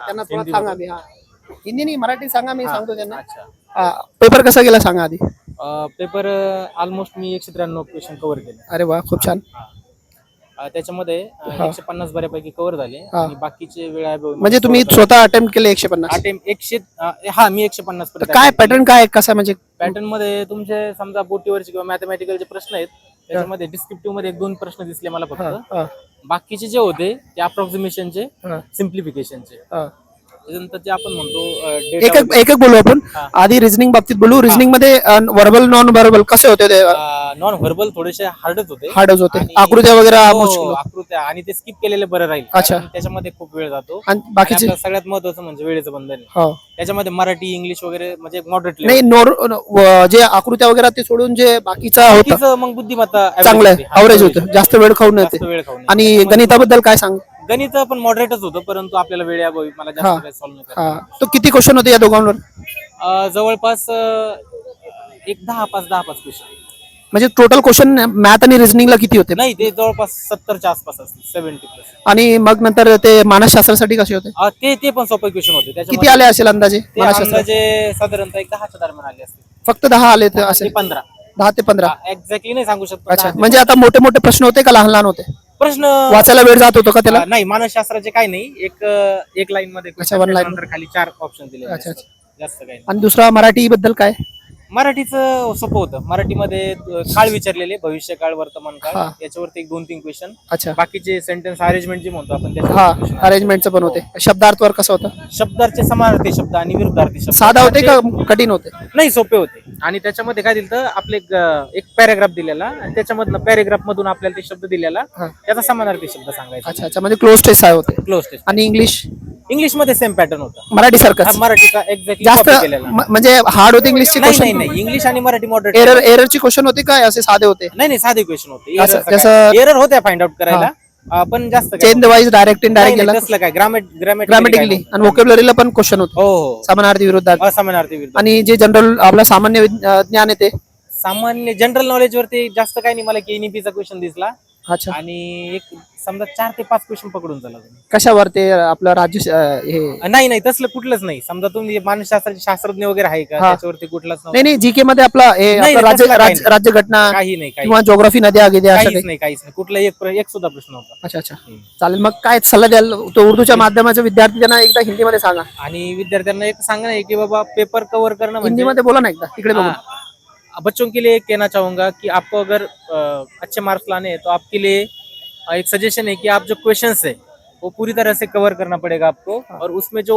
त्यांना थोडं हिंदी सांगा मध्ये. मी. हा, हिंदी नाही मराठी सांगा, मी हा, सांगतो त्यांना. अच्छा. पेपर कसा गेला सांगा आधी. पेपर ऑलमोस्ट मी 193 क्वेश्चन कव्हर केले. अरे वा, खूप छान. हा. त्याच्यामध्ये हा. 150 बऱ्यापैकी कव्हर झाले हा. आणि बाकीचे वेळा म्हणजे तुम्ही स्वतः अटेम्प्ट केले 150? अटेम्प्ट 100. हा, मी 150 तर पर्यंत काय attempt केले. पॅटर्न काय आहे, कसा म्हणजे? पॅटर्न मध्ये तुमचे समजा बोटीवरचे किंवा मॅथमॅटिकलचे प्रश्न आहेत, त्याच्यामध्ये डिस्क्रिप्टिव्ह मध्ये 1-2 प्रश्न दिसले मला हा, फक्त. हा, बाकीचे जे होते ते अप्रॉक्सिमेशनचे, हा, सिम्प्लिफिकेशनचे. हा. त्याच्यानंतर जे आपण म्हणतो एक डेटा एक एक एक बोलू आपण. हा. आधी रिझनिंग बाबतीत बोलू. रिझनिंग मध्ये व्हर्बल नॉन व्हर्बल कसे होते ते? नॉन व्हर्बल थोडेसे हार्डच होते. हार्डच होते, आणि आकृत्या वगैरे मुश्किल होते. आकृत्या, आणि ते स्किप केलेले बरं राहील, अच्छा. कारण त्याच्यामध्ये खूप वेळ जातो. आणि आणि बाकीचे? आपल्याला सगळ्यात महत्वाचं म्हणजे वेळेचं बंधन आहे. हो. त्याच्यामध्ये मराठी, इंग्लिश वगैरे म्हणजे मॉडरेट नाही, लेवल. जे आकृत्या वगैरे ते सोडून जे बाकीचा होता बाकीचं मग बुद्धिमत्ता चांगलं आहे, ॲव्हरेज average होतं, जास्त वेळ खाऊन जास्त येते. वेळ खाऊ नये. आणि त्याच्यामध्ये गणिताबद्दल काय सांग? गणित पण मॉडरेटच होतं, परंतु आपल्याला वेळेअभावी मला हा, जास्त काही सॉल्व्ह नाही हा. करता तो किती क्वेश्चन होते या दोघांवर? जवळपास एक 10-5 क्वेश्चन. म्हणजे टोटल क्वेश्चन मॅथ आणि रिझनिंगला किती होते? नाही, ते जवळपास 70च्या आसपास असतील, 70+. आणि मग नंतर ते मानसशास्त्रासाठी कसे होते? ते पण सोपे क्वेश्चन होते. किती त्याच्यामध्ये आले असेल अंदाजे ते मानसशास्त्र? अंदाजे साधारणतः एक 10च्या दरम्यान आले असतील. फक्त 10 आले तर 10 असेल? ते 15. 10 ते 15. एक्झॅक्टली नाही सांगू शकतो. अच्छा, 10 ते म्हणजे 15. आता मोठे मोठे प्रश्न होते का लहान लहान होते? प्रश्न वाचायला वेळ जात होतो का त्याला? नाही, मानसशास्त्राचे काही नाही. एक लाईन मध्ये अच्छा, question, one line. त्याच्यानंतर खाली 4 ऑप्शन दिले. अच्छा, अच्छा. जास्त काही नाही. आणि दुसरा मराठी बद्दल काय? मराठीचं सोपं होतं. मराठीमध्ये काळ विचारलेले, भविष्यकाळ, वर्तमान काळ, हा. याच्यावरती 1-2-3 क्वेश्चन. अच्छा. बाकीचे सेंटेन्स अरेंजमेंट जे म्हणतो आपण, हा, त्याच्यावर question अरेंजमेंटचं पण होते. हो. शब्दार्थवर कसं होतं? शब्दार्थचे समानार्थी शब्द आणि विरुद्धार्थी शब्द साधा होते का कठीण होते? नाही, सोपे होते. आणि त्याच्यामध्ये काय दिलं, आपले एक पॅराग्राफ दिलेला आणि त्याच्यामधनं पॅराग्राफ मधून आपल्याला ते शब्द दिलेला, हा. त्याचा समानार्थी शब्द सांगायचा. अच्छा, अच्छा. म्हणजे क्लोज टेस्ट आहे होते. Cloze test. आणि इंग्लिश? इंग्लिश मध्ये सेम पॅटर्न होता, मराठी सारखंच? मराठीचा एक्झॅक्टली जास्त कॉपी केलेला. म्हणजे हार्ड होते इंग्लिशचे नाही क्वेश्चन? नाही नाही, इंग्लिश आणि मराठी मॉडरेट. एररचे क्वेश्चन होते का असे साधे होते? नाही, साधे क्वेश्चन होते. जसं एरर होत्या फाइंड आउट करायला, पण जास्त चेन वाईज डायरेक्ट इनडायरेक्ट गेला तसलं काय ग्रामॅटिकली आणि व्होकॅब्युलरीला पण क्वेश्चन होते? हो, समानार्थी विरुद्धार्थी. असमानार्थी विरुद्ध. आणि जे जनरल आपलं सामान्य ज्ञान आहे ते? सामान्य जनरल नॉलेज वरती जास्त काही नाही. मला केएनईपीचा क्वेश्चन दिसला. अच्छा. आणि एक समजा 4 ते 5 क्वेश्चन पकडून चला तुम्ही. कशावर ते आपलं राज्य हे? नाही, तसलं कुठलंच नाही. समजा तुम्ही मानसशास्त्राचे शास्त्रज्ञ वगैरे आहे का, त्याच्यावरती कुठलाच नाही नाही, जीके मध्ये आपला राज्यघटना काही नाही, किंवा ज्योग्राफी नद्या गिद्या असं काही? काहीच नाही. कुठला एक सुद्धा प्रश्न होता. अच्छा, अच्छा. चालेल. मग काय सल्ला द्याल तो उर्दूच्या माध्यमाच्या विद्यार्थ्यांना? एकदा हिंदीमध्ये सांगा. आणि विद्यार्थ्यांना एक सांगणं आहे की बाबा, पेपर कव्हर करणं म्हणजे, हिंदीमध्ये बोला ना एकदा, तिकडे बघू. बच्चों के लिए कहना चाहूंगा कि आपको अगर अच्छे मार्क्स लाने हैं तो आपके लिए एक सजेशन है कि आप जो क्वेश्चंस है वो पूरी तरह से कवर करना पड़ेगा आपको. और उसमें जो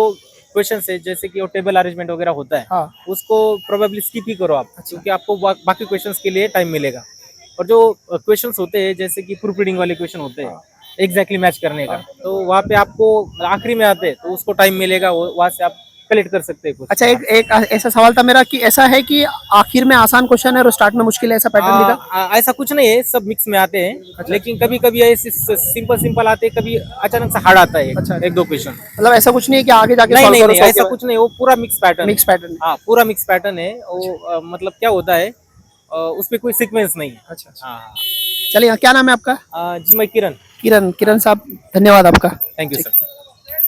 क्वेश्चंस है, जैसे कि वो टेबल अरेंजमेंट वगैरह होता है, हाँ. उसको प्रोबेबली स्किप ही करो आप. क्योंकि आपको बाकी क्वेश्चंस के लिए टाइम मिलेगा. और जो क्वेश्चंस होते हैं, जैसे कि प्रूफ रीडिंग वाले क्वेश्चन होते हैं एग्जैक्टली मैच करने का, तो वहाँ पे आपको आखिरी में आते हैं तो उसको टाइम मिलेगा, वहाँ से आप कलेक्ट कर सकते हैं. अच्छा, एक ऐसा सवाल था मेरा कि ऐसा है कि आखिर में आसान क्वेश्चन है और स्टार्ट में मुश्किल है, ऐसा पैटर्न दिखा? ऐसा कुछ नहीं है, सब मिक्स में आते हैं. अच्छा. लेकिन कभी कभी ऐसे सिंपल आते हैं, कभी अचानक से हार्ड आता है. अच्छा. 1-2 क्वेश्चन. मतलब ऐसा कुछ नहीं है कि आगे जाके नहीं solve नहीं करो, नहीं, ऐसा कुछ नहीं. वो पूरा मिक्स पैटर्न. Mix pattern. हाँ, पूरा मिक्स पैटर्न है वो. मतलब क्या होता है, उसमें कोई सीक्वेंस नहीं है. अच्छा. हाँ. चलिए, क्या नाम है आपका? जी, मैं किरण. किरण साहब, धन्यवाद आपका. Thank you sir.